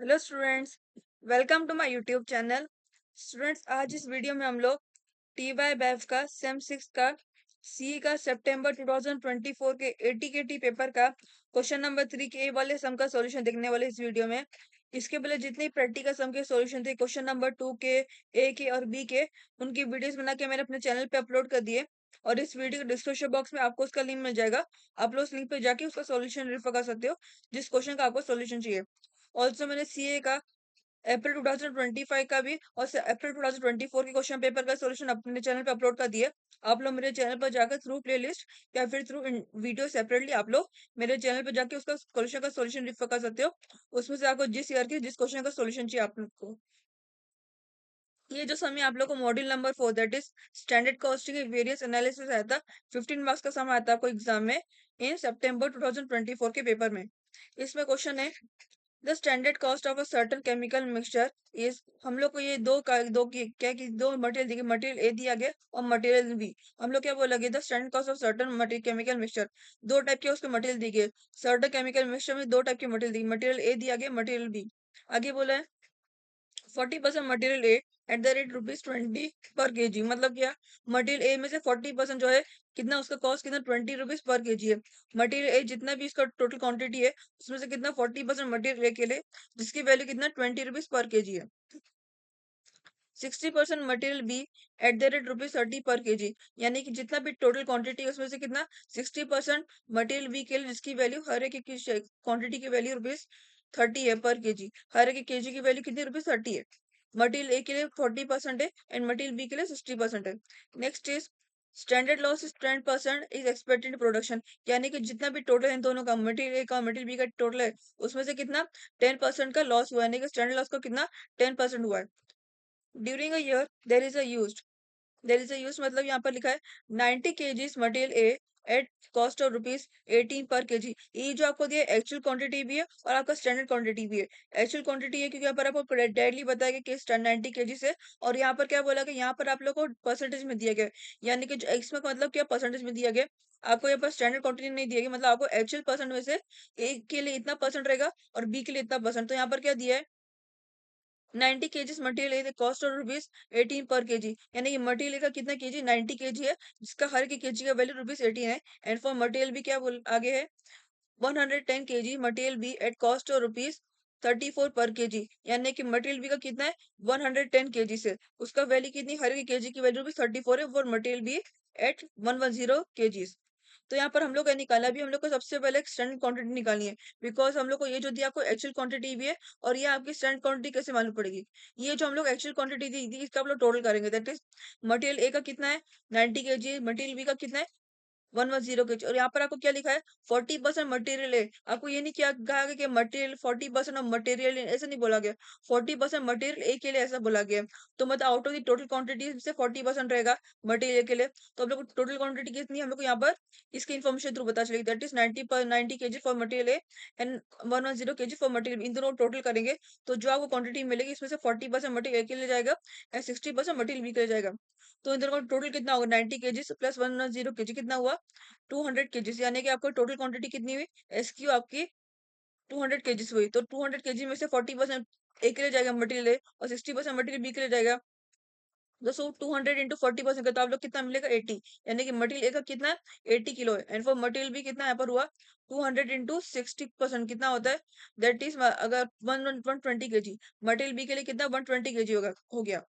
Hello students, welcome to my YouTube channel. Students, आज इस video में हम लोग टी वाई बैफ का सेम सिक्स का सी का सितंबर 2024 के एटी पेपर का क्वेश्चन नंबर 3 के ए वाले सम का सॉल्यूशन देखने वाले इस वीडियो में। इसके पहले जितने प्रैक्टिकल सम के सॉल्यूशन थे क्वेश्चन नंबर 2 के, ए के और बी के, उनकी वीडियोस बना के मैंने अपने चैनल पे अपलोड कर दिए और इस वीडियो के डिस्क्रिप्शन बॉक्स में आपको उसका लिंक मिल जाएगा। आप लोग उस लिंक पे जाके उसका सॉल्यूशन रेफर कर सकते हो जिस क्वेश्चन का आपको सॉल्यूशन चाहिए। ऑल्सो मैंने सीए का अप्रैल 2025 का भी और अप्रैल 2024 के क्वेश्चन पेपर का सॉल्यूशन अपने चैनल पे अपलोड कर दिया। आप लोग मेरे चैनल पर जाकर थ्रू प्लेलिस्ट या फिर थ्रू वीडियो सेपरेटली आप लोग मेरे चैनल पे जाके उसका क्वेश्चन का सॉल्यूशन रेफर कर सकते हो। उसमें से आपको जिस ईयर के जिस क्वेश्चन का सॉल्यूशन चाहिए आप लोग को। ये जो समय आप लोग को module number 4 that is standard costing various analysis आया था। 15 मार्क्स का समय आता है आपको एग्जाम में इन सितंबर 2024 के पेपर में। इसमें क्वेश्चन है the standard cost of a certain chemical mixture is. हम लोग को ये दो की क्या कि दो मटेरियल दिए, मटेरियल ए दिया गया और मटेरियल बी। हम लोग क्या बोलेंगे the standard cost of certain material chemical mixture. दो टाइप के उसके मटेरियल दिए गए। सर्टेन केमिकल मिक्सचर में दो टाइप के मटेरियल दिए, मटेरियल ए दिया गया, मटेरियल बी। आगे बोला है 40% material A eight the rate ₹20 पर केजी। मतलब क्या, मटेरियल ए में से 40% जो है कितना उसका कॉस्ट कितना ₹20 पर केजी है। मटेरियल ए जितना भी इसका टोटल क्वांटिटी है उसमें से कितना 40% मटेरियल ए के लिए जिसकी वैल्यू कितना ₹20 पर केजी है। 60% material B at the rate ₹30 per KG. यानी कि जितना भी टोटल क्वांटिटी है उसमें से कितना 60% मटेरियल बी के लिए जिसकी वैल्यू हर एक की क्वांटिटी की वैल्यू ₹30 है पर केजी। हर एक केजी की वैल्यू कितनी ₹30 है। मटेरियल ए के लिए 40% है एंड मटेरियल बी के लिए 60% है। Next is standard loss is 10% is expected production. यानी कि जितना भी टोटल इन दोनों का मटेरियल ए का मटेरियल बी का टोटल है उसमें से कितना 10% का लॉस हुआ है। यानी कि स्टैंडर्ड लॉस का कितना 10% हुआ है। During a year there is a use मतलब यहाँ पर लिखा है 90 kgs material A eight cost of ₹18 पर केजी। ये जो आपको दिया एक्चुअल क्वांटिटी भी है और आपका स्टैंडर्ड क्वांटिटी भी है। एक्चुअल क्वांटिटी है क्योंकि यहाँ पर आपको डायरेक्टली बताया गया कि 90 kg से। और यहाँ पर क्या बोला गया, यहाँ पर आप लोग को परसेंटेज में दिया गया है। यानी कि इसमें मतलब क्या परसेंटेज में दिया गया, आपको यहाँ पर स्टैंडर्ड क्वांटिटी नहीं दिया गया। मतलब आपको एक्चुअल परसेंट में से ए के लिए इतना परसेंट रहेगा और बी के लिए इतना परसेंट। तो यहाँ पर क्या दिया है 90 केजीस मटेरियल है कॉस्ट ऑफ ₹18 पर केजी। यानी कि मटेरियल का कितना केजी 90 केजी है जिसका हर के केजी का वैल्यू ₹18 है। एंड फॉर मटेरियल भी क्या बोल आगे है 110 kg material B at cost of ₹34 per KG. यानी कि मटेरियल बी का कितना है 110 केजी से उसका वैल्यू कितनी हर के केजी की वैल्यू भी 34 है for material B at 110 kg. तो यहाँ पर हम लोग का निकाला भी हम लोग को सबसे पहले एक स्टैंडर्ड क्वांटिटी निकालनी है। बिकॉज हम लोग को ये जो दिया आपको एक्चुअल क्वांटिटी भी है और ये आपकी स्टैंडर्ड क्वांटिटी कैसे मालूम पड़ेगी। ये जो हम लोग एक्चुअल क्वांटिटी दी थी इसका हम लोग टोटल करेंगे। दैट इज मटेरियल ए का कितना है 90 केजी, मटेरियल बी का कितना है 110 केजी। और यहाँ पर आपको क्या लिखा है 40% मटेरियल है। आपको ये नहीं क्या कहा गया कि मटेरियल 40% ऑफ मटेरियल ऐसा नहीं बोला गया। 40% मटेरियल ए के लिए ऐसा बोला गया। तो मतलब out of the total quantity से 40% रहेगा मटेरियल के लिए। तो हम लोग टोटल क्वांटिटी कितनी है हम लोग को यहाँ पर इसकी इन्फॉर्मेशन थ्रू पता चलेगी। That is 90 KG for material A and 110 KG for material. इन दोनों टोटल करेंगे तो जो आपको क्वांटिटी मिलेगी इसमें से 40% मटेरियल ए के लिए जाएगा एंड 60% मटेरियल बी के लिए जाएगा। तो इन दोनों का टोटल कितना होगा 90 केजी प्लस 110 केजी कितना हुआ 200 केजीस। यानी कि आपको टोटल क्वांटिटी कितनी हुई एसक्यू आपकी 200 केजीस हुई। तो 200 केजी में से 40% ए के लिए जाएगा मटेरियल ए और 60% मटेरियल बी के लिए जाएगा। तो सो 200 इंटू 40% का तो आप लोग कितना मिलेगा 80। यानी कि मटेरियल ए का कितना है 80 किलो है एंड फॉर मटेरियल बी कितना यहाँ पर हुआ 200 इंटू 60% कितना होता है। दैट इज अगर 120 केजी मटेरियल बी के लिए कितना 120 केजी होगा हो गया।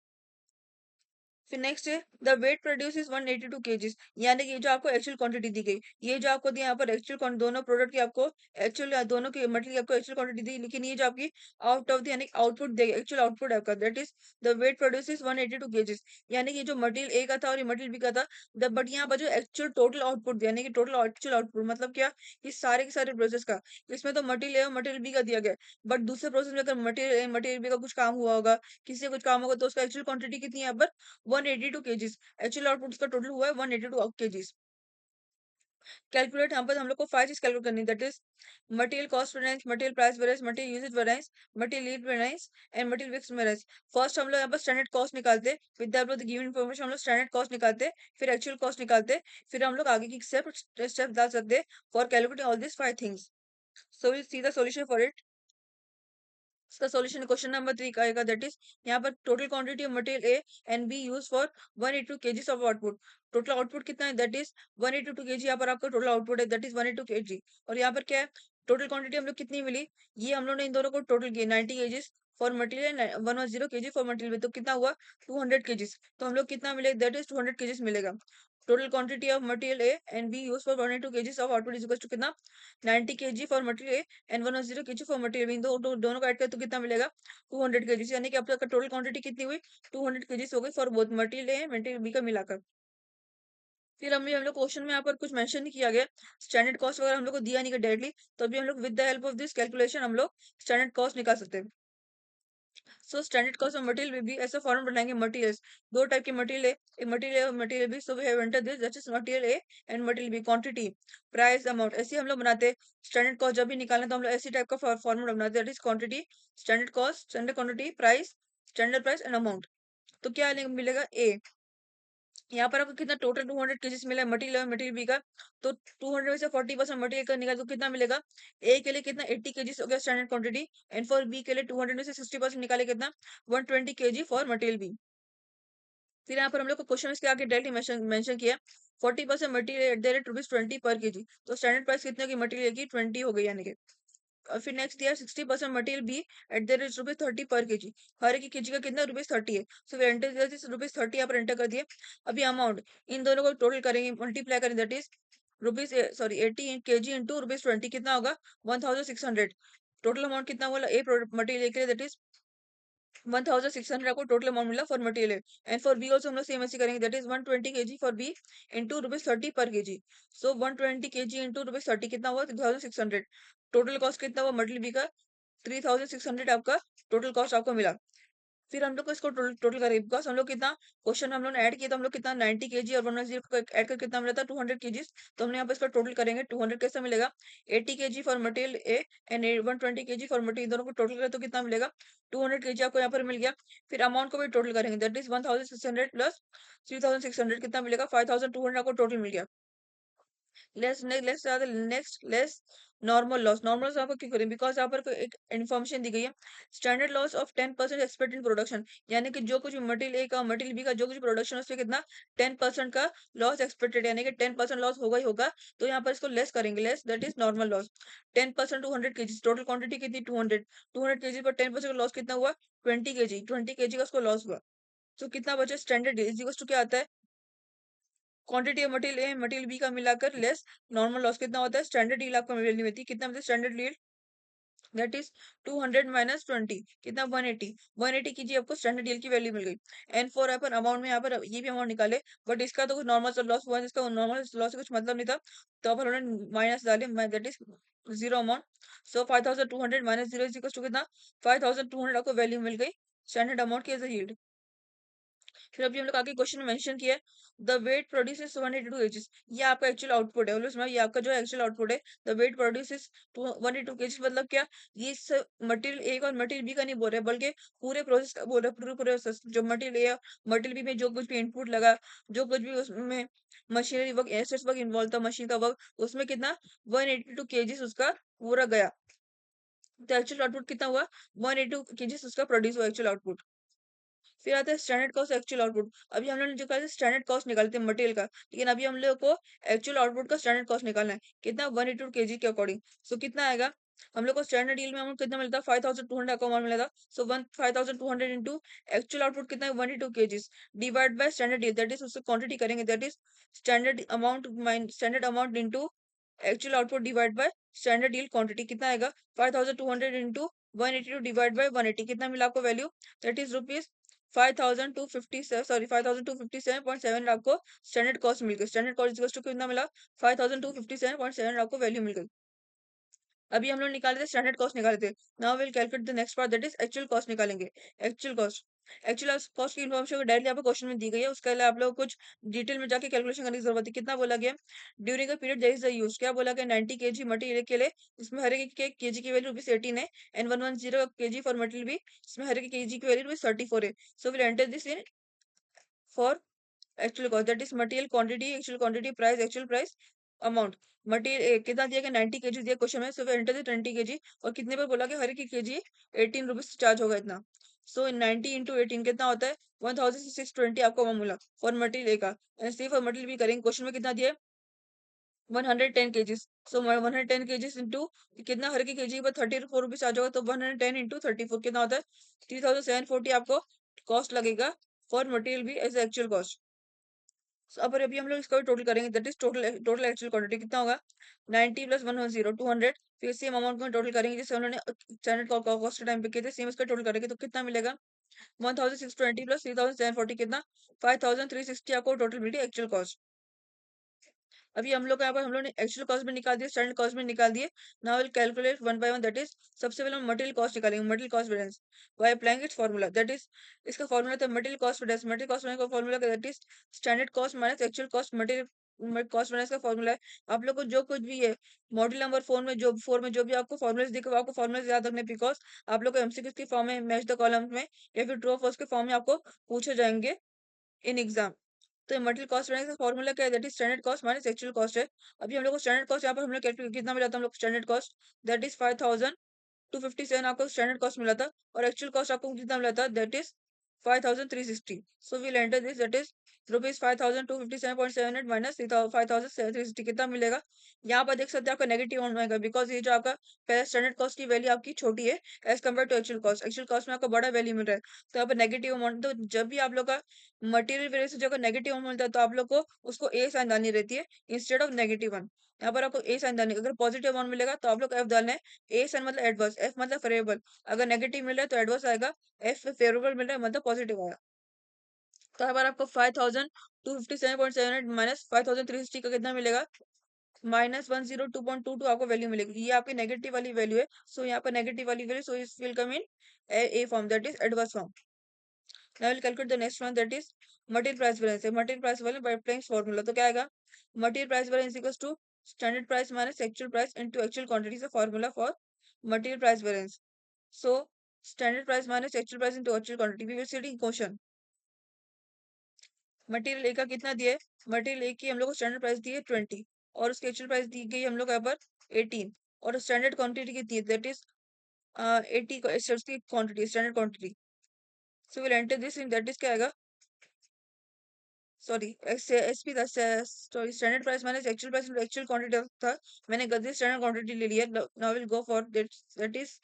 फिर नेक्स्ट है the weight produce is 182 kgs. यानी कि जो आपको एक्चुअल क्वांटिटी दी गई ये जो आपको दिया यहाँ पर एक्चुअल दोनों प्रोडक्ट की आपको एक्चुअल दोनों की मटेरियल आपको एक्चुअल क्वांटिटी दी, लेकिन ये जो आपकी आउट ऑफ द यानी आउटपुट देगी एक्चुअल आउटपुट आपका that is the weight produce is 182 kgs. यानी कि जो मटेरियल ए का था और ये मटेरियल बी का था बट यहाँ पर जो एक्चुअल टोटल आउटपुट यानी कि टोटल एक्चुअल आउटपुट मतलब क्या ये सारे के सारे प्रोसेस का इसमें तो मटेरियल ए और मटेरियल बी का दिया गया बट दूसरे प्रोसेस में अगर मटेरियल ए मटेरियल बी का कुछ काम हुआ होगा किसी से कुछ काम होगा तो उसका एक्चुअल क्वांटिटी कितनी है यहाँ पर 182 केजीज। एक्चुअल आउटपुट का टोटल हुआ है 182 केजीज। कैलकुलेट यहाँ पर हम लोग को 5 चीज कैलकुलेट करनी that is material cost variance, material price variance, material usage variance, material lead variance and material mix variance. First हम लोग यहाँ पर स्टैंडर्ड कॉस्ट निकालते विद द गिवन इन्फॉर्मेशन। हम लोग स्टैंडर्ड कॉस्ट निकालते फिर एक्चुअल कॉस्ट निकालते फिर हम लोग आगे की स्टेप डाल सकते for calculating all this 5 things. So we see the solution for it. इसका सॉल्यूशन क्वेश्चन नंबर 3 का आएगा, दैट इज यहाँ पर total quantity of material A and B use for 182 kgs of output. Total output कितना है, that is 182 kg. यहाँ पर आपका टोटल आउटपुट है, दैट इज 182 केजी। और यहाँ पर क्या है, टोटल क्वांटिटी हम लोग कितनी मिली, ये हम लोग ने इन दोनों को टोटल किया 90 kgs for material and 110 KG for material, तो कितना हुआ 200 केजीस। तो हम लोग कितना मिलेगा, दैट इज 200 केजीस मिलेगा। Total quantity of material A and B use for 182 kgs of output is equal to कितना, 90 KG for material A and 110 KG for material B. दोनों को ऐड कर तो कितना मिलेगा 200 केजी, यानी कि अब तक का टोटल क्वांटिटी कितनी हुई 200 केजी हो गई for both material A material B का मिलाकर। फिर हम लोग क्वेश्चन में यहाँ पर कुछ मेंशन नहीं किया गया, स्टैंडर्ड कॉस्ट वगैरह हम लोग को दिया नहीं गया डायरेक्टली, तो अभी हम लोग with the help of this calculation हम लोग स्टैंडर्ड कॉस्ट निकाल सकते हैं। So standard cost of material में भी ऐसा फॉर्म बनाएंगे, मटेरियल्स दो टाइप के मटेरियल है, एक मटेरियल है और material B. So we have enter this that is material A and material B, quantity price amount ऐसे हम लोग बनाते हैं। स्टैंडर्ड कॉस्ट जब भी निकालना तो हम लोग ऐसी टाइप का फॉर्मूला बनाते हैं, that is quantity, standard cost, standard quantity, price, standard price and amount. तो क्या मिलेगा ए, यहाँ पर आपको कितना टोटल 200 केजीस मिला है मटेरियल और मटेरियल बी का, तो 200 में से 40% मटेरियल का निकाल तो कितना मिलेगा, ए के लिए कितना 80 केजीस हो गया standard quantity, and for B के लिए 200 में से 60% निकाले कितना 120 केजी फॉर मटेरियल बी। फिर यहाँ पर हम लोग को क्वेश्चन इसके आगे डायरेक्टली मेंशन किया 40% मटेरियल एट द रेट ₹20 पर केजी, तो स्टैंडर्ड प्राइस कितने की मटेरियल की 20 हो गई यानी कि। और फिर नेक्स्ट दिया 60% material B at the rate ₹30 per KG, हर एक केजी का कितना ₹30 है। सो फिर एंटर दिया ₹30 यहाँ पर एंटर कर दिए। अभी अमाउंट इन दोनों को टोटल करेंगे, मल्टीप्लाई करेंगे, that is rupees sorry 80 kg into ₹20 कितना होगा 1600। टोटल अमाउंट कितना हुआ ए मटेरियल के लिए, दैट इज 1600 आपको टोटल अमाउंट मिला for material. And for B also हम लोग सेम ऐसे करेंगे, that is 120 kg for B into ₹30 per KG. So 120 KG into ₹30 कितना हुआ 3600। टोटल कॉस्ट कितना हुआ मटेरियल बी का 3600 आपका टोटल कॉस्ट आपको मिला। फिर हम लोग को इसको टोटल टोटल करेंगे, बिकॉज हम लोग कितना क्वेश्चन हम लोग ने ऐड किया, तो हम लोग कितना 90 केजी और 110 को ऐड कर कितना मिला था 200 केजी। तो हमने यहाँ पे इसका टोटल करेंगे, 200 कैसे मिलेगा 80 KG for material A and 120 kg for material, दोनों को टोटल करें तो कितना मिलेगा 200 केजी आपको यहाँ पर मिल गया। फिर अमाउंट को भी टोटल करेंगे, दैट इज 1600 प्लस 3600 कितना मिलेगा 5200 आपको टोटल मिल गया। Less normal loss. Normal loss आपको क्यों करें, बिकॉज यहाँ पर एक इन्फॉर्मेशन दी गई है, standard loss of 10% expected in production, यानी कि जो कुछ मटेरियल ए का मटेरियल बी का जो कुछ प्रोडक्शन है उससे कितना 10% का लॉस एक्सपेक्टेड, यानी कि 10% लॉस होगा ही होगा। तो यहाँ पर इसको लेस करेंगे, less that is normal loss. 10% 200 KG, total quantity कितनी 200 केजी पर 10% लॉस कितना हुआ 20 केजी, 20 केजी का उसको लॉस हुआ। तो कितना बचा स्टैंडर्ड इज क्या आता है, quantity of material A material B का मिलाकर लेस नॉर्मल लॉस कितना होता है, स्टैंडर्ड यील्ड आपको वैल्यू मिलती है कितना मतलब standard yield, that is 200 minus 20 कितना 180, 180 कीजिए आपको स्टैंडर्ड यील्ड की वैल्यू मिल गई। एंड फॉर अपन अमाउंट में यहाँ पर ये भी अमाउंट निकाले, बट इसका तो कुछ नॉर्मल लॉस हुआ, इसका नॉर्मल लॉस से कुछ मतलब नहीं था, तो अब उन्होंने माइनस डाले, that is zero amount. So 5200 minus zero is equal to कितना 5200 आपको वैल्यू मिल गई स्टैंडर्ड अमाउंट की एज अ यील्ड। फिर अभी हम लोग आगे क्वेश्चन में मेंशन किया द वेट प्रोड्यूसेस 182 केजीस, ये आपका एक्चुअल आउटपुट है, बोलो ये आपका जो एक्चुअल आउटपुट है, द वेट प्रोड्यूसेस 182 केजीस, मतलब क्या, ये मटेरियल ए और मटेरियल बी का नहीं बोल रहे बल्कि पूरे प्रोसेस का बोल रहे, पूरे प्रोसेस जो मटेरियल ए मटेरियल बी में जो कुछ भी इनपुट लगा, जो कुछ भी उसमें machinery work assets work involve था, मशीन का वर्क, उसमें कितना 182 केजीस उसका पूरा गया। तो एक्चुअल आउटपुट कितना हुआ 182 केजीस उसका प्रोड्यूस हुआ एक्चुअल आउटपुट। फिर आता है स्टैंडर्ड कॉस्ट एक्चुअल आउटपुट। अभी हम लोगों ने जो कहा स्टैंडर्ड कॉस्ट निकालते हैं मटेरियल का, लेकिन अभी हम लोग को एक्चुअल आउटपुट का स्टैंडर्ड कॉस्ट निकालना है कितना 182 केजी के अकॉर्डिंग। सो कितना आएगा, हम लोग को स्टैंडर्ड डील में अमाउंट कितना मिलता है 5200 का अमाउंट मिला था। सो 5200 इंटू एक्चुअल आउटपुट कितना है 182 KGs divide by standard deal, that is उससे क्वांटिटी करेंगे, that is standard amount into actual output divide by standard deal quantity कितना आएगा 5200 इंटू 182 डिवाइड बाय 180 कितना मिला आपको वैल्यू, दैट इज रुपीज 5257 आपको स्टैंडर्ड कॉस्ट मिल गई। स्टैंडर्ड कॉस्ट कितना मिला 5257 आपको वैल्यू मिल गई। अभी हम लोग निकाले थे स्टैंडर्ड कॉस्ट निकाले थे, now will calculate the next part that is actual cost निकालेंगे। एक्चुअल कॉस्ट, एक्चुअल कॉस्ट की इन्फॉर्मेशन डायरेक्टली आपको क्वेश्चन में दी गई है, उसके अलावा आप लोग कुछ डिटेल में जाके कैलकुलेशन करने की जरूरत है। कितना बोला गया during a period there is the use, क्या बोला गया 90 केजी मटेरियल के लिए इसमें हर एक के केजी की वैल्यू ₹18 है, एंड 110 केजी फॉर मटेरियल भी इसमें हर एक केजी की वैल्यू ₹34 है। So will enter this in for actual cost, that is material quantity, actual quantity, price, actual price, amount material कितना दिया गया 90 केजी दिया क्वेश्चन में, so we enter the 20 kg और कितने पर बोला कि हर एक केजी 18 रुपीज चार्ज होगा इतना। सो 90 इंटू 18 कितना होता है 1620 आपको वहां मिला फॉर मटेरियल का। एंड सी फॉर मटेरियल भी करेंगे, क्वेश्चन में कितना दिया है 110 केजीज। सो 110 केजीज इंटू कितना हर की केजी पर 34 रुपीज आ जाएगा, तो 110 इंटू 34 कितना होता है 3740 आपको कॉस्ट लगेगा फॉर मटेरियल भी एज एक्चुअल कॉस्ट। अब अभी हम लोग इसका टोटल करेंगे, that is total actual quantity कितना होगा 90 प्लस 110 200। फिर सेम अमाउंट को टोटल करेंगे जैसे उन्होंने स्टैंडर्ड कॉस्ट टाइम पे किए थे, सेम इसका टोटल करेंगे तो कितना मिलेगा 1620 प्लस 3740 कितना 5360 आपको टोटल मिली एक्चुअल कॉस्ट। अभी हम लोग का यहाँ पर हम लोग ने एक्चुअल कॉस्ट में निकाल दिया, स्टैंडर्ड कॉस्ट में निकाल दिए। Now will calculate one by one, that is सबसे पहले हम मटेरियल कॉस्ट निकालेंगे, material cost variance by applying its formula, that is इसका फार्मूला था material cost variance. Material cost variance का formula that is standard cost minus actual cost material cost variance का formula है। आप लोग को जो कुछ भी है मॉड्यूल नंबर 4 में जो भी आपको फार्मूलाज दिखे आपको फार्मूलाज याद रखने, बिकॉज आप लोग को एमसीक्यूज की फॉर्म में मैच द कॉलम में या फिर ट्रू और फॉल्स के फॉर्म में आपको पूछे जाएंगे इन एग्जाम। तो मटेरियल कॉस्ट रहने का फॉर्मूला क्या है that is standard cost minus actual cost है। अभी हम लोग को स्टैंडर्ड कॉस्ट यहाँ पर हम लोग कैलकुलेट कितना मिला था हम लोग स्टैंडर्ड कॉस्ट दैट इज 5257 आपको स्टैंडर्ड कॉस्ट मिला था और एक्चुअल कॉस्ट आपको कितना मिला था that is 5360। So will enter this that is rupees 5257.78 minus 5360 कितना मिलेगा। यहाँ पर देख सकते हैं आपका नेगेटिव अमाउंट आएगा, बिकॉज ये जो आपका पहले स्टैंडर्ड कॉस्ट की वैल्यू आपकी छोटी है as compare to actual cost, actual cost में आपको बड़ा वैल्यू मिल रहा है। तो यहाँ पर नेगेटिव अमाउंट, तो जब भी आप लोग का मटेरियल वेरिएंस जो नेगेटिव अमाउंट मिलता है तो आप लोग को उसको ए साइन डालनी रहती है इंस्टेड ऑफ नेगेटिव वन। यहाँ पर आपको ए साइन डालनी, अगर पॉजिटिव अमाउंट मिलेगा तो आप लोग एफ डालना है। ए साइन मतलब एडवर्स, एफ मतलब फेवरेबल। अगर नेगेटिव मिल रहा है तो एडवर्स आएगा, एफ फेवरेबल मिल रहा है मतलब पॉजिटिव आएगा। तो यहाँ पर आपको 5257.78 माइनस 5360 का कितना मिलेगा -102.22 आपको वैल्यू मिलेगी। ये आपकी नेगेटिव वाली वैल्यू है, सो यहाँ पर नेगेटिव वाली वैल्यू, सो इस will come in A form that is adverse form. Now we'll calculate the next one, that is material price variance है। material price variance by applying formula, तो क्या आएगा material price variance equals to standard price minus actual price into actual quantity is a formula for material price variance. So standard price minus actual price into actual quantity, we will see it in question। Material A का कितना दिया है, material A की हम लोग को standard price दी है 20 और उसकी एक्चुअल प्राइस दी गई हम लोग यहाँ पर 18 और स्टैंडर्ड क्वांटिटी कितनी है दैट इज 80 की quantity standard quantity. So will enter this in that is क्या आएगा सॉरी एसपी था, sorry standard price minus actual price actual quantity था, मैंने गलती स्टैंडर्ड क्वांटिटी ले लिया। Now will go for that is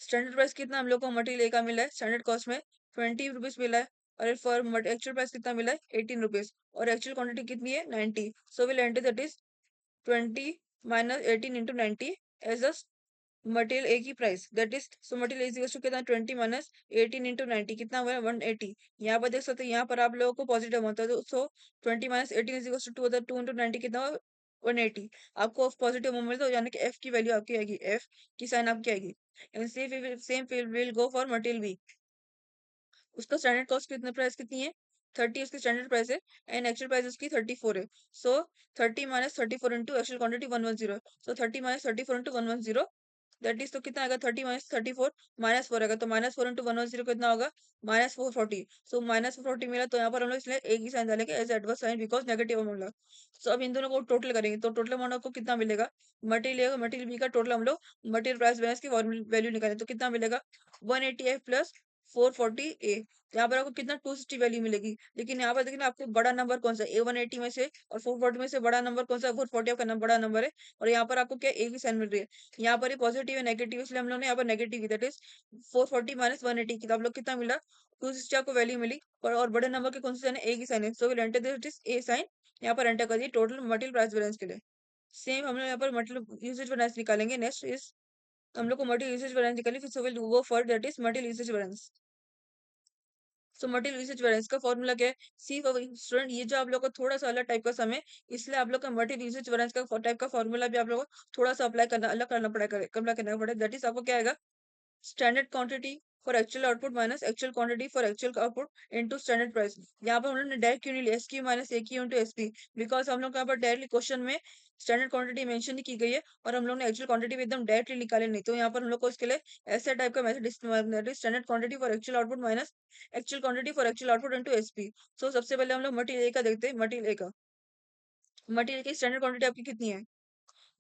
standard price कितना हम लोग को मटेरियल ए का मिला है स्टैंडर्ड कॉस्ट में 20 रुपीज मिला है और फॉर एक्चुअल प्राइस कितना मिला है 18 रुपीज और एक्चुअल क्वांटिटी कितनी है 90। So will enter that is 20 minus 18 into 90 as a material A की price that is, so material is equal to कितना 20 माइनस 18 इंटू 90 कितना हुआ है 180। यहाँ पर देख सकते हैं यहाँ पर आप लोगों को पॉजिटिव होता है, तो so 20 minus 18 is equal to 2 into 90 कितना हुआ 180। आपको पॉजिटिव मोमेंट तो यानी कि एफ की वैल्यू आपकी आएगी, एफ की साइन आपकी आएगी। And same will go for material B, उसका स्टैंडर्ड कॉस्ट कितने प्राइस कितनी है 30 उसकी स्टैंडर्ड प्राइस है एंड एक्चुअल प्राइस उसकी 34 है। So 30 minus 34 into actual quantity 110, so 30 minus 34 into 110 that is, तो कितना आएगा 30 माइनस 34 -4 आएगा, तो -4 इंटू 110 कितना होगा -440। सो -440 मिला तो यहाँ पर हम लोग इसलिए एक ही साइन डालेंगे as adverse sign because negative amount लगा। सो अब इन दोनों को टोटल करेंगे तो टोटल अमाउंट आपको कितना मिलेगा मटेरियल मटेरियल बी का टोटल हम लोग मटेरियल प्राइस बैलेंस की वैल्यू निकालें तो कितना मिलेगा 180 प्लस 440 ए। यहाँ पर आपको कितना 260 वैल्यू मिलेगी, लेकिन यहाँ पर देखिए आपको बड़ा नंबर कौन सा ए 180 में से और 440 में से बड़ा नंबर कौन सा 440 आपका बड़ा नंबर है और यहाँ पर आपको क्या एक ही साइन मिल रही है। यहाँ पर ये पॉजिटिव है नेगेटिव, इसलिए हम लोग ने यहाँ पर नेगेटिव दैट इज 440 माइनस 180 की, तो आप लोग कितना मिला 260 आपको वैल्यू मिली और बड़े नंबर के कौन से साइन है एक ही साइन है, so will enter this is a sign. यहाँ पर एंटर कर दिए टोटल मटेरियल प्राइस बैलेंस के लिए। सेम हम लोग यहाँ पर मटेरियल यूसेज बैलेंस निकालेंगे। नेक्स्ट इज हम लोग को मटेरियल यूसेज बैलेंस निकाली, फिर so will go for that is material usage balance. So material usage variance का फॉर्मूला क्या है सी फॉर स्टूडेंट, ये जो आप लोग का थोड़ा सा अलग टाइप का सम है, इसलिए आप लोग का मटेरियल यूसेज वेरिएंस का टाइप का फॉर्मूला भी आप लोग को थोड़ा सा अप्लाई करना अलग करना पड़ेगा, अप्लाई करना पड़ेगा। दैट इज आपको क्या आएगा standard quantity for actual output minus actual quantity for actual output into standard price. यहाँ पर उन्होंने डायरेक्ट क्यों नहीं लिया S Q minus A Q into S P, because हम लोग यहाँ पर डायरेक्टली क्वेश्चन में स्टैंडर्ड क्वांटिटी मेंशन नहीं की गई है और हम लोग ने एक्चुअल क्वांटिटी भी एकदम डायरेक्टली निकाले नहीं, तो यहाँ पर हम लोग को इसके लिए ऐसे टाइप का मेथड इस्तेमाल standard quantity for actual output minus actual quantity for actual output into SP. So सबसे पहले हम लोग मटेरियल ए का देखते हैं, मटेरियल ए का मटेरियल की स्टैंडर्ड क्वांटिटी आपकी कितनी है?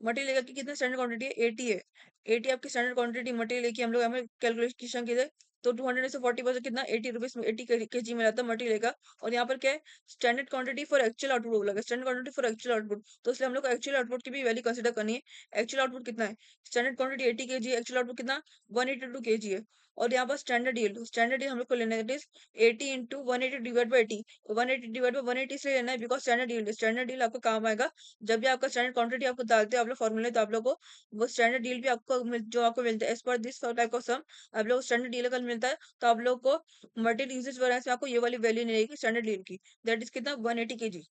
मटेरियल की कितनी स्टैंडर्ड क्वांटिटी है? 80 है। 80 आपकी स्टैंडर्ड क्वांटिटी मटेरियल की हम लोग हमें कैलकुलेशन की थे। तो 200 में से 40% कितना 80 रुपीज 80 के जी में आता है मटेरियल का। और यहाँ पर क्या है, standard quantity for actual output बोला गया, standard quantity for actual output. तो इसलिए हम लोग को एक्चुअल आउटपुट की भी वैल्यू कंसिडर करनी है। एक्चुअल आउटपुट कितना है? स्टैंडर्ड क्वांटिटी 80 के जी, एक्चुअल आउटपुट कितना 182 के जी है। और यहाँ पर स्टैंडर्ड यील्ड हम लोग को लेना है 80 into 180 divide by 80। 180 divide by 180 से लेना है, बिकॉज स्टैंडर्ड यील्ड आपको काम आएगा जब भी आपका स्टैंडर्ड क्वांटिटी आपको डालते हो आप लोग फॉर्मूले, तो आप लोग को वो स्टैंडर्ड डील भी आपको जो आपको मिलता है as per this type of सम, आप लोग स्टैंडर्ड डील अगर मिलता है तो आप लोग को मटेरियल यूजेज वगैरह से आपको ये वाली वैल्यू नहीं रहेगी स्टैंडर्ड डील की। दैट इज कितना 180 KG.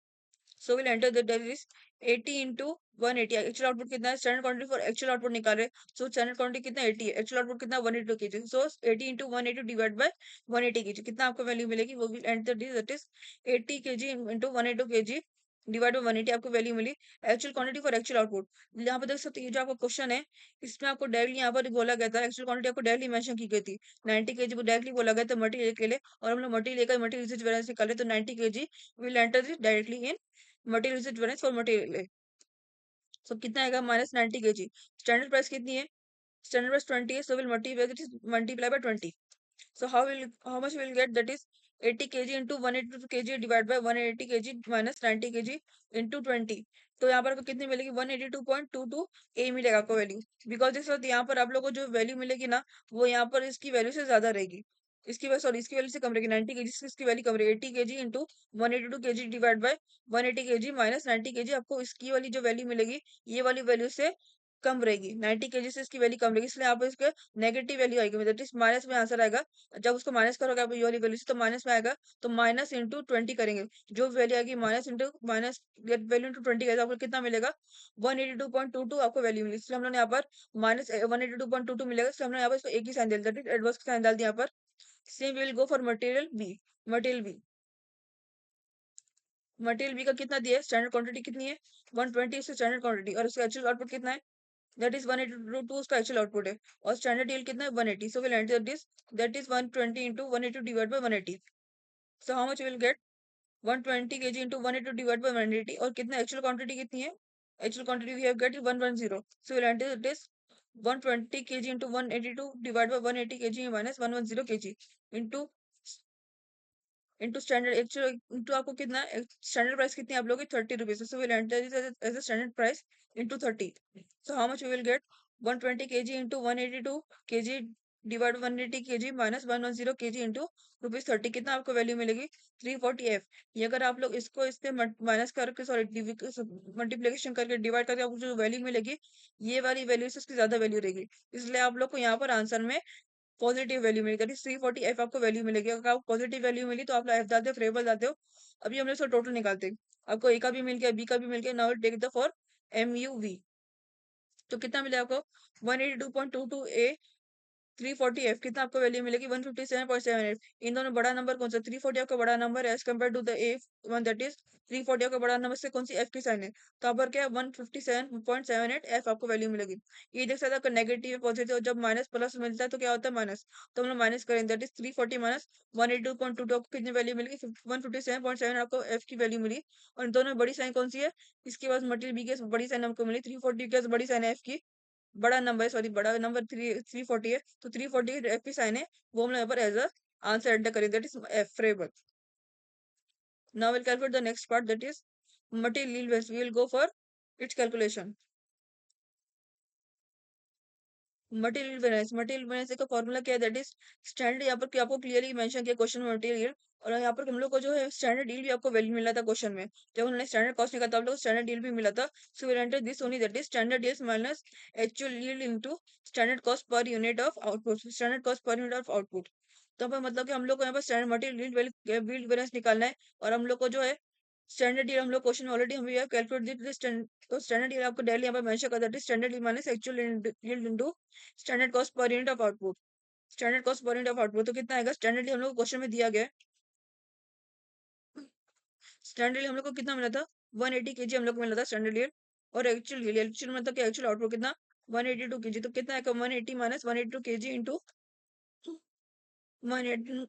So will enter that is 80 into 180। Actual output कितना है? Standard quantity for actual output निकाल रहे, सो स्टैंडर्ड क्वांटिटी कितना 80 है, एक्चुअल आउटपुट कितना 182 kg. So 80 into 180 divide by 180 kg, कितना आपको वैल्यू मिलेगी? वो will enter that is 80 kg into 182 kg divide by 180 आपको वैल्यू मिली। Actual quantity for actual output, यहाँ पे देख सकते हैं ये जो आपका क्वेश्चन है इसमें आपको डायरेक्टली यहाँ पर बोला गया था, एक्चुअल क्वांटिटी आपको डायरेक्टली मेंशन की गई थी 90 केजी को डायरेक्टली बोला गया था मटेरियल के लिए। और हम लोग मटेरियल का मटेरियल यूसेज वैल्यू निकाले तो 90 KG will enter this directly in material usage value for material. So कितना आएगा? Minus 90 KG. स्टैंडर्ड प्राइस कितनी है? स्टैंडर्ड प्राइस 20 है, so will multiply by 20। So how much we'll get? That is 80 kg into 182 kg divided by 180 kg minus 90 kg into 20। तो यहाँ पर आपको कितनी मिलेगी? 182.22 ए मिलेगा आपको वैल्यू। बिकॉज इस वक्त यहाँ पर आप लोग को जो वैल्यू मिलेगी ना वो यहाँ पर इसकी वैल्यू से ज्यादा रहेगी। इसकी वैल्यू से कम रहेगी। 90 केजी से इसकी वैल्यू कम रहेगी। 80 kg into 182 kg divide by 180 KG minus 90 KG, आपको इसकी वाली जो वैल्यू मिलेगी ये वाली वैल्यू से कम रहेगी। 90 केजी से इसकी वैल्यू कम रहेगी, इसलिए आप इसके नेगेटिव वैल्यू आएगी, मतलब इस माइनस में आंसर आएगा। जब उसको माइनस करोगे आप ये वाली वैल्यू से तो माइनस में आएगा, तो माइनस इंटू 20 करेंगे। जो वैल्यू आएगी माइनस गेट वैल्यू इंटू 20 करेगा, आपको कितना मिलेगा? 182.22 आपको वैल्यू मिली। इसलिए हम लोग ने यहाँ पर माइनस 182.22 मिलेगा, इसलिए हमने यहाँ पर इसको एक ही साइन डाल दिया, एडवर्स का साइन डाल दिया यहाँ पर। Same will go for material B. Material B, material B का कितना दिया है? स्टैंडर्ड क्वांटिटी कितनी है? 120 उसकी स्टैंडर्ड क्वांटिटी, और उसका एक्चुअल आउटपुट कितना है? दैट इज 182 उसका एक्चुअल आउटपुट है। और स्टैंडर्ड डील कितना है? 180। सो will enter this, that is 120 into 180 divide by 180। So how much will get? 120 kg into 180 divided by 180। और कितना एक्चुअल क्वांटिटी कितनी है? Actual quantity we have get 110। So will enter this 120 kg into 182 divided by 180 kg minus 110 kg into standard actual into आपको कितना standard price कितनी है आप लोग की? 30 rupees. So will enter this as a standard price into 30। So how much we will get? 120 kg into 182 kg divide 180 kg minus 110 kg into rupees 30, कितना आपको value मिलेगी? 340 एफ। ये अगर आप लोग इसको इससे माइनस करके सॉरी मल्टीप्लीकेशन करके डिवाइड करके आपको जो वैल्यू मिलेगी ये वाली वैल्यू से उसकी ज्यादा वैल्यू रहेगी। इसलिए आप लोग को यहाँ पर आंसर में पॉजिटिव वैल्यू मिलेगी, दैट इज 340 एफ आपको वैल्यू मिलेगी। अगर आपको पॉजिटिव वैल्यू मिली तो आप लोग एफ डालते हो, वेरिएबल डालते हो। अभी हम लोग इसका टोटल निकालते हैं। आपको ए का भी मिल गया, बी का भी मिल गया, now take the for M U V. तो कितना मिला आपको? 182.22 ए 340 एफ, कितना आपको वैल्यू मिलेगी? 157.78। इन दोनों बड़ा नंबर कौन सा? 340 आपका बड़ा नंबर है as compare to the A one, that is 340 आपका बड़ा नंबर से कौन सी एफ की साइन है? तो यहाँ पर क्या है? 157.78 एफ आपको वैल्यू मिलेगी। ये देख सकते हैं नेगेटिव पॉजिटिव, जब माइनस प्लस मिलता है तो क्या होता है? माइनस। तो हम लोग माइनस करेंगे, दैट इज 340 माइनस 182.22 आपको कितनी वैल्यू मिलेगी? 157.7 आपको एफ की वैल्यू मिली। और इन दोनों में बड़ी साइन कौन सी है? इसके बाद मटेरियल बी के बड़ी साइन हमको मिली, 340 के बड़ी साइन है एफ की, बड़ा नंबर है, सॉरी बड़ा नंबर 340 है, तो 340 एफ की साइन है, वो हम लोग यहाँ पर एज अ आंसर एंटर करें, that is favourable. Now will calculate the next part, that is material waste. We will go for its calculation. Material variance का फॉर्मूला क्या है? दैट इज स्टैंडर्ड, यहाँ पर आपको क्लियरली मेंशन किया question में material. और यहाँ पर हम लोग को जो है स्टैंडर्ड डील भी आपको वैल्यू मिला था क्वेश्चन में, जब उन्होंने स्टैंडर्ड कॉस्ट निकाला था आप लोग स्टैंडर्ड डील भी मिला था। सो will enter this only, that is standard deals minus actual yield into standard cost per unit of output, standard cost per unit of output. तो यहाँ पर मतलब कि हम लोग को यहाँ पर स्टैंडर्ड मटेरियल यील्ड वेरिएंस निकालना है। और हम लोग को जो है स्टैंडर्ड डील हम लोग क्वेश्चन में ऑलरेडी हम कैलकुलेट दिस। तो स्टैंडर्ड डील आपको डेली यहाँ पर मेंशन कर, that is standard deal minus actual yield into standard cost per unit of output. Standard cost per unit of output तो कितना आएगा? स्टैंडर्ड हम लोग क्वेश्चन में दिया गया है। स्टैंडर्ड हम लोग को कितना मिला था? 180 केजी हम लोग को मिला था स्टैंडर्ड ईयर। और एक्चुअल मतलब कि एक्चुअल आउटपुट कितना? 182 केजी। तो कितना आएगा? 180 minus 182 KG into 180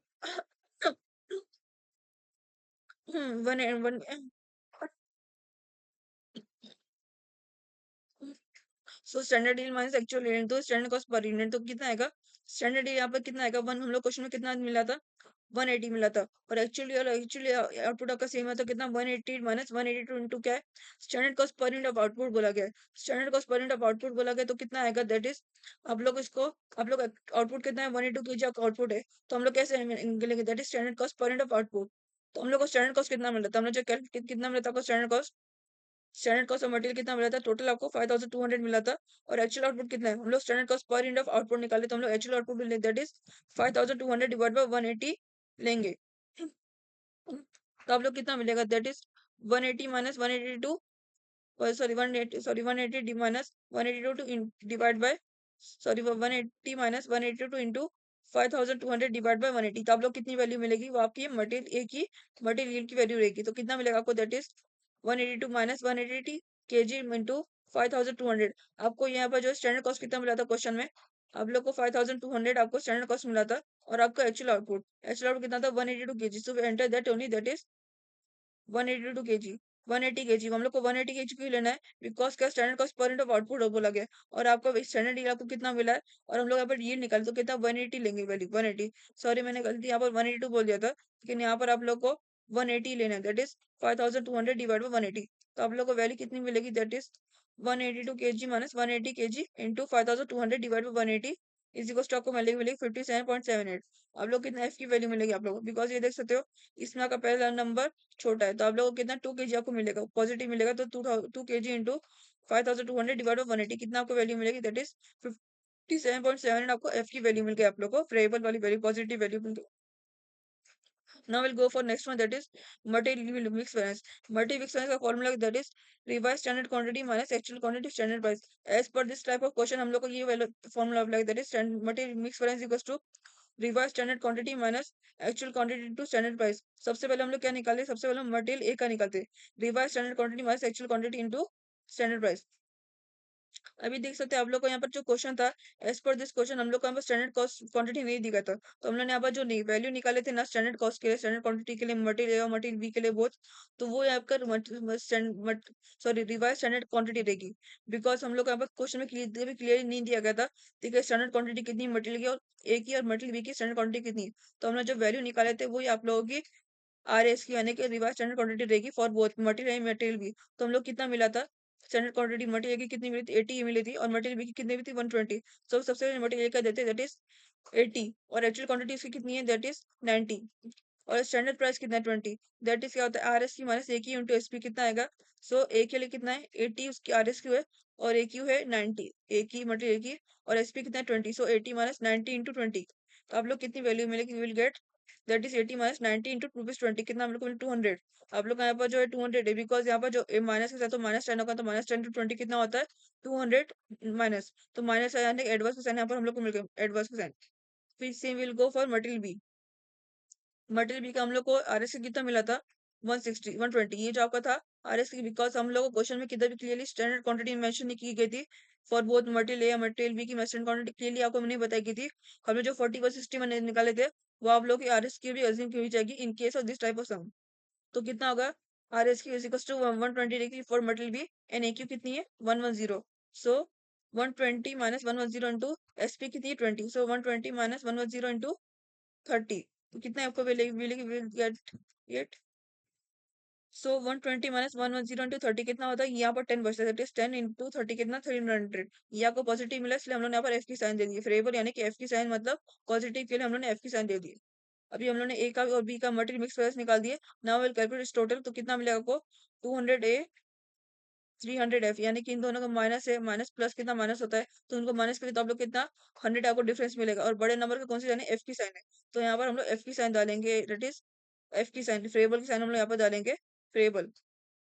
one so standard yield minus actual yield तो स्टैंडर्ड कॉस्ट पर यूनिट तो कितना आएगा, स्टैंडर्ड यील्ड यहाँ पर कितना आएगा, वन हम लोग क्वेश्चन में कितना मिला था, 180 मिला था। और एक्चुअली आउटपुट आपका सेम है तो कितना 180 माइनस 182 इंटू क्या है, standard cost per unit of output बोला गया है। Standard cost per unit of output बोला गया तो कितना आएगा, दैट इज आप लोग इसको, आप लोग आउटपुट कितना है 182 केजी आपका आउटपुट है, तो हम लोग कैसे लेंगे, that is standard cost per unit of output. तो हम लोग को स्टैंडर्ड कॉस्ट कितना मिला था, हमने जो कितना मिला था आपको standard cost, standard cost of material कितना मिला था, टोटल आपको 5200 मिला था। और एक्चुअल आउटपुट कितना है, हम लोग standard cost per unit of output निकाले तो हम लोग एक्चुअल आउटपुट लेंगे, दैट इज 5200 डिवाइड बाय 180 लेंगे। तो आप लोग कितना मिलेगा, that is 180 minus 182, sorry 180, sorry 180 D minus 182 to divide by, sorry 180 minus 182 into 5200 divide by 180। तो आप लोग कितनी वैल्यू मिलेगी, वो आपकी मटेरियल ए की, मटेरियल की वैल्यू रहेगी। तो कितना मिलेगा आपको, that is 182 minus 180 kg into 5200। आपको यहाँ पर जो स्टैंडर्ड कॉस्ट कितना मिला था क्वेश्चन में, आप लोग को 5200 आपको स्टैंडर्ड कॉस्ट मिला था। और आपका एक्चुअल आउटपुट कितना था 182 kg. So enter that only, that is 182 KG, 180 KG. हम लोग को 180 केजी क्यों लेना है, बिकॉज का standard cost per unit of output बोला गया है। और आपका स्टैंडर्ड यील्ड आपको कितना मिला है, और हम लोग यहाँ पर यील्ड निकाले तो कितना 180 लेंगे वैल्यू 180, सॉरी मैंने गलती यहाँ पर 182 बोल दिया था, लेकिन यहाँ पर आप लोग को 180 लेना है, दैट इज 5200 डिवाइड बाई 180। तो आप लोग को वैल्यू कितनी मिलेगी, that is 182 kg minus 180 kg into 5200 divide by 180 is equal to आपको मिलेगी 57.78। आप लोग कितना एफ की वैल्यू मिलेगी आप लोग को, बिकॉज ये देख सकते हो इसमें आपका पहला नंबर छोटा है, तो आप लोगों को कितना 2 केजी आपको मिलेगा, पॉजिटिव मिलेगा, तो 2 केजी इंटू 5200 डिवाइड बाई 180 कितना आपको वैल्यू मिलेगी, दैट इज 57.7। आपको एफ की वैल्यू मिल गई, आप लोग को वेरिएबल वाली वैल्यू, पॉजिटिव वैल्यू मिल गई। Now we'll go for next one, that is material mix variance. Material mix variance का formula that is revised standard quantity minus actual quantity standard price. As per this type of question हम लोग को ये वाला formula apply, that is material mix variance equals to revised standard quantity minus actual quantity to standard price. सबसे पहले हम लोग क्या निकाले, सबसे पहले हम मटेरियल ए का निकालते, revised standard quantity minus actual quantity into standard price। अभी देख सकते हैं आप लोग को यहाँ पर जो क्वेश्चन था, एज पर दिस क्वेश्चन हम लोग को यहाँ पर स्टैंडर्ड कॉस्ट क्वांटिटी नहीं दिया था, तो हम लोग ने यहाँ पर जो वैल्यू निकाले थे ना स्टैंडर्ड कॉस्ट के लिए, स्टैंडर्ड क्वांटिटी के लिए, मटेरियल और मटेरियल बी के लिए बोथ, तो वो यहाँ पर सॉरी रिवाइज स्टैंडर्ड क्वांटिटी रहेगी। बिकॉज हम लोग यहाँ पर क्वेश्चन में क्लियरली नहीं दिया गया था, ठीक है, स्टैंडर्ड क्वांटिटी कितनी मटेरियल की और ए की और मटेरियल बी की स्टैंडर्ड क्वांटिटी कितनी, तो हमने जो वैल्यू निकाले थे वही आप लोगों की आरएस की यानी कि रिवर्स स्टैंडर्ड क्वांटिटी रहेगी for both material and material B. तो हम लोग कितना मिला था, स्टैंडर्ड क्वांटिटी मटेरियल की कितनी मिली थी 80 मिली थी, और मटेरियल बी की कितनी मिली थी 120। तो सबसे पहले मटेरियल का देते दैट इज 80, और एक्चुअल क्वांटिटी इसकी कितनी है, दैट इज 90, और स्टैंडर्ड प्राइस कितना है 20। दैट इज क्या होता है आर एस की माइनस ए की इंटू एस पी कितना आएगा। सो ए के लिए कितना है 80, उसकी आर एस क्यू है, और ए क्यू है 90, ए की मटेरियल की, और एस पी कितना है 20, सो 80 माइनस 90 इंटू 20। तो आप लोग कितनी वैल्यू मिलेगी, will get that is 80 minus 90 into rupees 20, कितना हम लोग को 200। आप लोग का यहाँ पर जो है 200 है, बिकॉज यहाँ पर जो माइनस के साथ तो माइनस 10 होगा, तो माइनस 10 टू 20 कितना होता है 200 माइनस, तो माइनस यानी एडवर्स का साइन यहाँ पर हम लोग को मिल गया, एडवर्स का साइन। फिर same will go for material B. Material B का हम लोग को आरएस का कितना मिला था 160 120, ये जो आपका था आरएस की, बिकॉज हम लोग को क्वेश्चन में किधर भी क्लियरली स्टैंडर्ड क्वांटिटी मेंशन नहीं की गई थी फॉर बोथ मटेरियल ए या मटेरियल बी की स्टैंडर्ड क्वांटिटी क्लियरली आपको नहीं बताई गई थी। हमने जो 40 व 60 मैंने निकाले थे वो आप लोग की आरएस की भी अज्यूम की हुई जाएगी in case of this type of sum. तो कितना होगा आरएस की इक्वल्स टू 120 रहेगी for material B, and A Q कितनी है 110। सो 120 माइनस 110 इंटू एसपी कितनी है 20, सो 120 माइनस 110 इंटू 30, तो कितना आपको मिलेगी will get it. So 120 minus 110 into 30 कितना होता है, यहाँ पर 10 बचता है, 10 इंटू 30 कितना 300। ये आपको पॉजिटिव मिला इसलिए हम लोग ने यहाँ पर एफ की साइन दे दी, फेवरेबल यानी कि एफ की साइन मतलब पॉजिटिव के लिए हम लोग ने एफ की साइन दे दी। अभी हम लोग ने ए का और बी का मटेरियल मिक्स वैल्यूज निकाल दिए। नाउ विल कैलकुलेट टोटल, तो कितना मिलेगा आपको 200 ए 300 एफ, यानी कि इन दोनों का माइनस है, माइनस प्लस कितना माइनस होता है, तो उनको माइनस करें तो आप लोग कितना 100 आपको डिफरेंस मिलेगा, और बड़े नंबर का कौन सी साइन है एफ की साइन है, तो यहाँ पर हम लोग एफ की साइन डालेंगे, दैट इज एफ की साइन फेरेबल की साइन हम लोग यहाँ पर डालेंगे फेरेबल।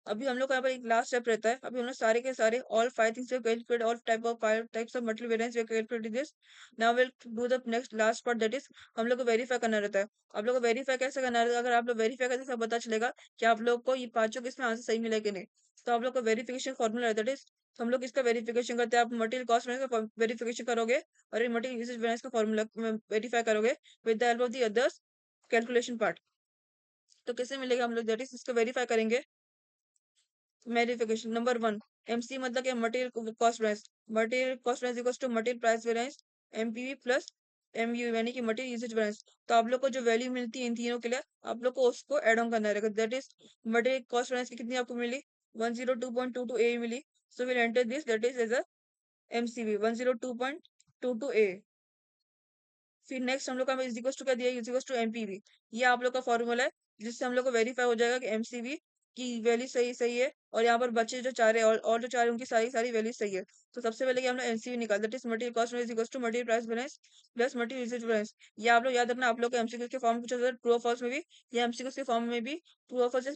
अभी हम लोग का यहाँ पर एक लास्ट स्टेप रहता है, अभी हम लोग सारे के सारे all five things way calculate, all type of five types of material variance way calculate this. Now will do the next last part, that is हम लोग को वेरीफाई करना रहता है। आप लोग को वेरीफाई कैसे करना रहता है, अगर आप लोग वेरीफाई करते सब पता चलेगा कि आप लोग को ये पांचों किसमें आंसर सही मिला कि नहीं। तो आप लोग का वेरिफिकेशन फॉर्मूला रहता है, दैट इज तो हम लोग इसका वेरिफिकेशन करते हैं, आप मटेरियल कॉस्ट का वेरिफिकेशन करोगे और मटेरियल यूसेज वेरिएंस का फॉर्मूला वेरीफाई करोगे with the help of the others calculation part. तो कैसे मिलेगा हम लोग दैट इज इसको वेरीफाई करेंगे। वेरिफिकेशन नंबर 1, एमसी मतलब क्या, material cost variance. Material cost variance equals to material price variance MPV plus MU, यानी कि मटेरियल यूसेज वेरिएंस। तो आप लोग को जो वैल्यू मिलती है इन तीनों के लिए, आप लोग को उसको ऐड ऑन करना रहेगा। That is material cost variance की कितनी आपको मिली, 102.22 ए मिली। So will enter this that is as a MCV 102.22 A. फिर नेक्स्ट हम लोग का इज इक्वल टू क्या दिया, इज इक्वल टू एमपीवी। ये आप लोग का फॉर्मूला है जिससे हम लोग को वेरीफाई हो जाएगा कि एमसीवी की वैल्यू सही सही है, और यहाँ पर बचे जो चार है और जो चार है उनकी सारी सारी वैल्यू सही है। तो सबसे पहले कि हम लोग एमसीवी निकाल, that is material cost is equal to material price variance plus material usage variance. ये आप लोग याद रखना, आप लोग को एमसीक्यू के फॉर्म में पूछा जाता है, ट्रू और फॉल्स में भी, या एमसीक्यू के फॉर्म में भी ट्रू और फॉल्स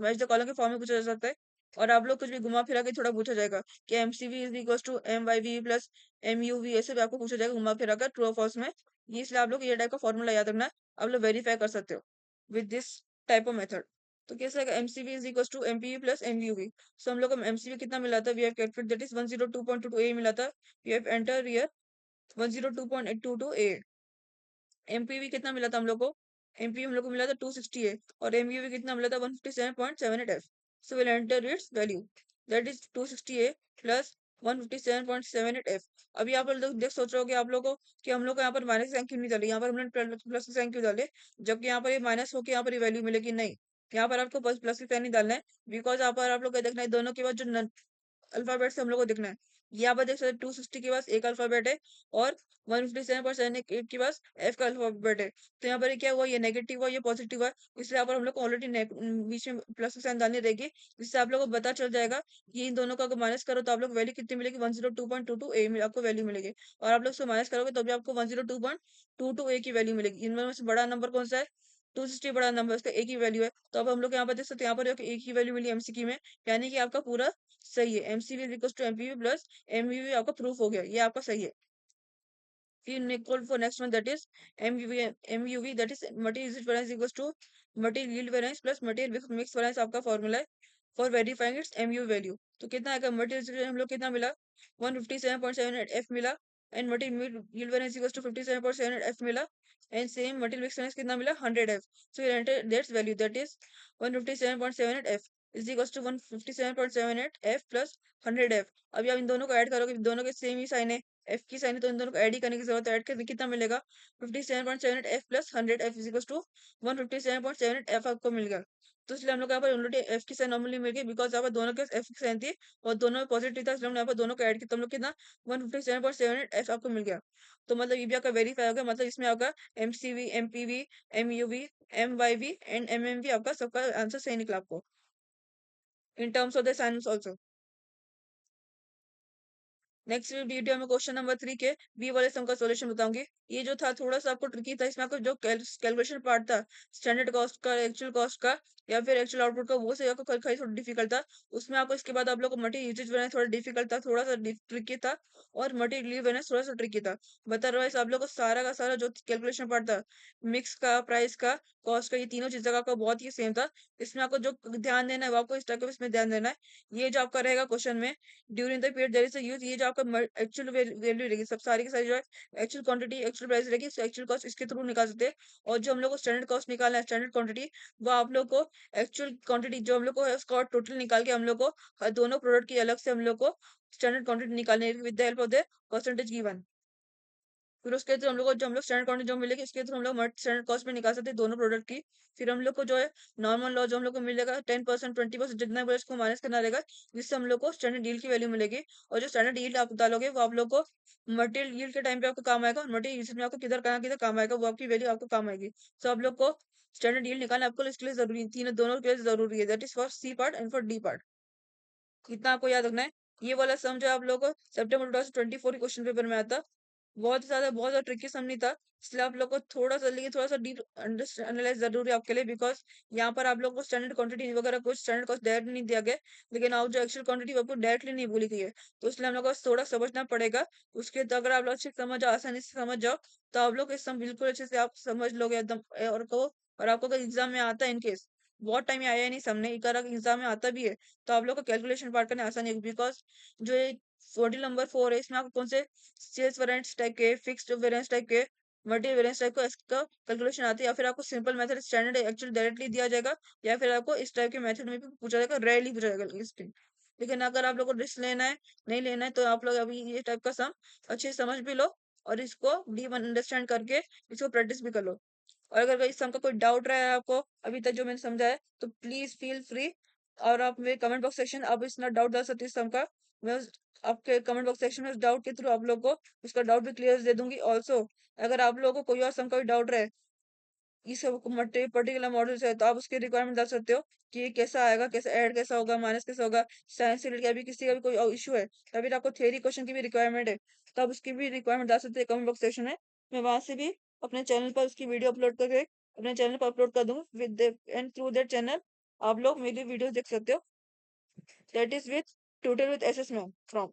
मैच द कॉलम के फॉर्म में पूछा जा सकता है। और आप लोग कुछ भी घुमा फिरा के थोड़ा पूछा जाएगा कि MCV is equal to M Y V plus M U V, ऐसे भी आपको पूछा जाएगा घुमा फिरा कर ट्रू और फॉल्स में। ये इसलिए आप लोग ये टाइप का फॉर्मूला याद रखना, आप लोग वेरीफाई कर सकते हो with this type of method. तो कैसे आएगा, MCV is equal to MPV plus MUV. So हम लोग को एमसीवी कितना मिला था, we have calculate that is 102.22 A मिला था। We have enter here 102.22 A. MPV कितना मिला था हम लोग को, एमपीवी हम लोग को मिला था 268, और एमयूवी कितना मिला था 157.78 F. So will enter it's value, that is 268 plus 157.78 F. अभी आप लोग देख सोच रहे हो कि आप लोगों को कि हम लोग को यहाँ पर माइनस साइन क्यों नहीं डाले, यहाँ पर हमने प्लस साइन क्यों डाले, जबकि यहाँ पर ये माइनस होकर यहाँ पर ये वैल्यू मिलेगी। नहीं, यहाँ पर आपको प्लस साइन नहीं डालना है, बिकॉज यहाँ पर आप लोग को देखना है दोनों के बाद जो अल्फाबेट से हम लोग को दिखना है। यहाँ पर देख सकते हैं 260 के पास एक अल्फाबेट है, और 157.78 के पास एफ का अल्फाबेट है। तो यहाँ पर ये क्या हुआ, ये नेगेटिव हुआ, ये पॉजिटिव हुआ, इसलिए यहाँ पर हम लोग को ऑलरेडी बीच में प्लस का साइन डालनी रहेगी, जिससे आप लोग को पता चल जाएगा कि इन दोनों का अगर माइनस करो तो आप लोग वैल्यू कितनी मिलेगी, 102.22 ए में आपको वैल्यू मिलेगी। और आप लोग उसको माइनस करोगे तो भी आपको 102.22 ए की वैल्यू मिलेगी। इनमें से बड़ा नंबर कौन सा है, 260 बड़ा नंबर, उसका एक ही वैल्यू है। तो अब हम लोग यहाँ पर देख सकते हैं, यहाँ पर एक ही वैल्यू मिली एमसीक्यू में, यानी कि आपका पूरा सही है। MCV equal to MPV plus MVV आपका प्रूफ हो गया, ये आपका सही है। फिर equal for next one that is MUV that is material usage variance equal to material yield variance plus material mix variance आपका फॉर्मूला है for verifying its MU value. तो कितना आएगा, मटेरियल हम लोग कितना मिला, 157.78 एफ मिला, and material yield variance equal to 57.78 F मिला, and same material mix variance कितना मिला, 100 F. So enter that's value that is 157.78 F is equal to 157.78 F plus 100 F. अभी आप इन दोनों को ऐड करोगे, दोनों के सेम ही साइन है, एफ की साइन है, तो इन दोनों को ऐड ही करने की जरूरत है। ऐड करके कितना मिलेगा, 57.78 F plus 100 F is equal to 157.78 F आपको मिल गया। तो इसलिए हम लोग यहाँ पर ऑलरेडी एफ की साइन नॉर्मली मिल गई, बिकॉज यहाँ पर दोनों के एफ की साइन थी और दोनों में पॉजिटिव था, इसलिए हमने यहाँ पर दोनों को ऐड किया, तो हम लोग कितना 157.78 एफ आपको मिल गया। तो मतलब ये भी आपका वेरीफाई हो गया, मतलब इसमें आपका MCV, MPV, MUV, MYV and MMV आपका सबका आंसर सही निकला आपको in terms of the science also. Next video में क्वेश्चन नंबर 3 के बी वाले सम का सॉल्यूशन बताऊंगी। ये जो था थोड़ा सा आपको ट्रिकी था, इसमें आपको जो कैलकुलेशन पार्ट था स्टैंडर्ड कॉस्ट का, एक्चुअल कॉस्ट का, या फिर एक्चुअल आउटपुट का, वो से आपको खाली थोड़ा डिफिकल्ट था। उसमें आपको इसके बाद आप लोग को मटेरियल यूजेज बनाना थोड़ा डिफिकल्ट था, थोड़ा सा ट्रिकी था, और मटेरियल बनाना थोड़ा सा ट्रिकी था। बता रहा आप लोग को सारा का सारा जो कैलकुलेशन पार्ट था, मिक्स का, प्राइस का, कॉस्ट का, ये तीनों चीजों का आपका बहुत ही सेम था। इसमें आपको जो ध्यान देना है वो आपको इस टाइप का इसमें ध्यान देना है। ये जो आपका रहेगा क्वेश्चन में, during the period there is a use, ये जो आपका एक्चुअल वैल्यू रहेगी, सब सारी की सारी जो है एक्चुअल क्वांटिटी, एक्चुअल प्राइस रहेगी, एक्चुअल कॉस्ट इसके थ्रू निकाल सकते हैं। और जो हम लोग को स्टैंडर्ड कॉस्ट निकालना है, स्टैंडर्ड क्वांटिटी, वो आप लोग को एक्चुअल क्वांटिटी जो हम लोग को है उसका टोटल निकाल के हम लोग को दोनों प्रोडक्ट की अलग से हम लोग को स्टैंडर्ड क्वांटिटी निकालनी है with the help of the percentage given. फिर उसके थ्रू हम लोग को जो हम लोग स्टैंडर्ड क्वांटिटी जो मिलेगी, इसके थ्रू हम लोग स्टैंडर्ड कॉस्ट में निकाल सकते हैं दोनों प्रोडक्ट की। फिर हम लोग को जो है नॉर्मल लॉ जो हम लोग को मिलेगा 10%, 20% जितना भी उसको माइनस करना रहेगा, जिससे हम लोग को स्टैंडर्ड यील्ड की वैल्यू मिलेगी। और जो स्टैंडर्ड यील्ड आप डालोगे वो आप लोग को मटेरियल यील्ड के टाइम पे आपको काम आएगा, और मटेरियल यूसेज में आपको किधर कहाँ किधर काम आएगा, वो आपकी वैल्यू आपको काम आएगी। सो आप लोग को स्टैंडर्ड यील्ड निकालना आपको इसके लिए जरूरी, तीनों दोनों के लिए जरूरी है, that is for C part and for D part. इतना आपको याद रखना है। ये वाला सम जो है आप लोगों को सितंबर 2024 के क्वेश्चन पेपर में आता, बहुत ज्यादा ट्रिकी सम नहीं था, इसलिए आप लोग को थोड़ा सा, लेकिन थोड़ा सा डीप एनालाइज जरूरी है आपके लिए, बिकॉज यहाँ पर आप लोग को स्टैंडर्ड क्वांटिटी वगैरह कुछ स्टैंडर्ड कॉस्ट डायरेक्ट नहीं दिया गया, लेकिन आप जो एक्चुअल क्वांटिटी आपको डायरेक्टली नहीं बोली गई है, तो इसलिए हम लोग को थोड़ा समझना पड़ेगा। उसके तो अगर आप लोग अच्छे से समझ जाओ, आसानी से समझ जाओ, तो आप लोग इस सम बिल्कुल अच्छे से आप समझ लोगे एकदम। और आपको अगर एग्जाम में आता है इनकेस, बहुत टाइम आया ही नहीं सामने, एक अगर एग्जाम में आता भी है, तो आप लोग को कैलकुलेशन पार्ट करने आसानी होगी, बिकॉज जो ये मॉड्यूल नंबर 4 है, इसमें आपको कौन से सेल्स वेरिएंस टाइप के, फिक्स्ड वेरिएंस टाइप के, मल्टीपल वेरिएंस टाइप का इसका कैलकुलेशन आती है, या फिर आपको simple method standard actual directly दिया जाएगा, या फिर आपको इस टाइप के मेथड में भी पूछा जाएगा, रेयरली पूछा जाएगा लिस्टिंग। लेकिन अगर आप लोग को रिस्क लेना है, नहीं लेना है, तो आप लोग अभी ये टाइप का सम अच्छे से समझ भी लो और इसको डीप अंडरस्टैंड करके इसको प्रैक्टिस भी कर लो। और अगर इस सम का कोई डाउट रहा है आपको अभी तक जो मैंने समझा है, तो प्लीज फील फ्री और आप मेरे कमेंट बॉक्स सेक्शन आप इसमें डाउट डाल सकते हैं इस सम का। मैं आपके कमेंट बॉक्स सेक्शन में उस डाउट के थ्रू आप लोग को उसका डाउट भी क्लियर दे दूंगी। ऑल्सो अगर आप लोगों को कोई और सम का भी डाउट रहे इस पर्टिकुलर मॉडल से, तो आप उसकी रिक्वायरमेंट डाल सकते हो कि ये कैसा आएगा, कैसे ऐड कैसा होगा, माइनस कैसा होगा, साइंस से रिलेटेड अभी किसी का भी कोई इशू है, या फिर आपको थ्योरी क्वेश्चन की भी रिक्वायरमेंट है, तो आप उसकी भी रिक्वायरमेंट डाल सकते हैं कमेंट बॉक्स सेक्शन में। मैं वहां से भी अपने चैनल पर उसकी वीडियो अपलोड करके अपने चैनल पर अपलोड कर दूंगी with and through that channel आप लोग मेरी वीडियो देख सकते हो। That is with tutor with assessment from.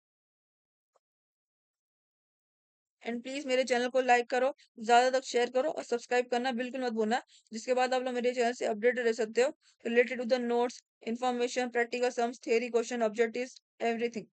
And please मेरे चैनल को लाइक करो, ज्यादा तक शेयर करो और सब्सक्राइब करना बिल्कुल मत भूलना, जिसके बाद आप लोग मेरे चैनल से अपडेट रह सकते हो related to the notes, information, practical sums, theory question, objectives, everything.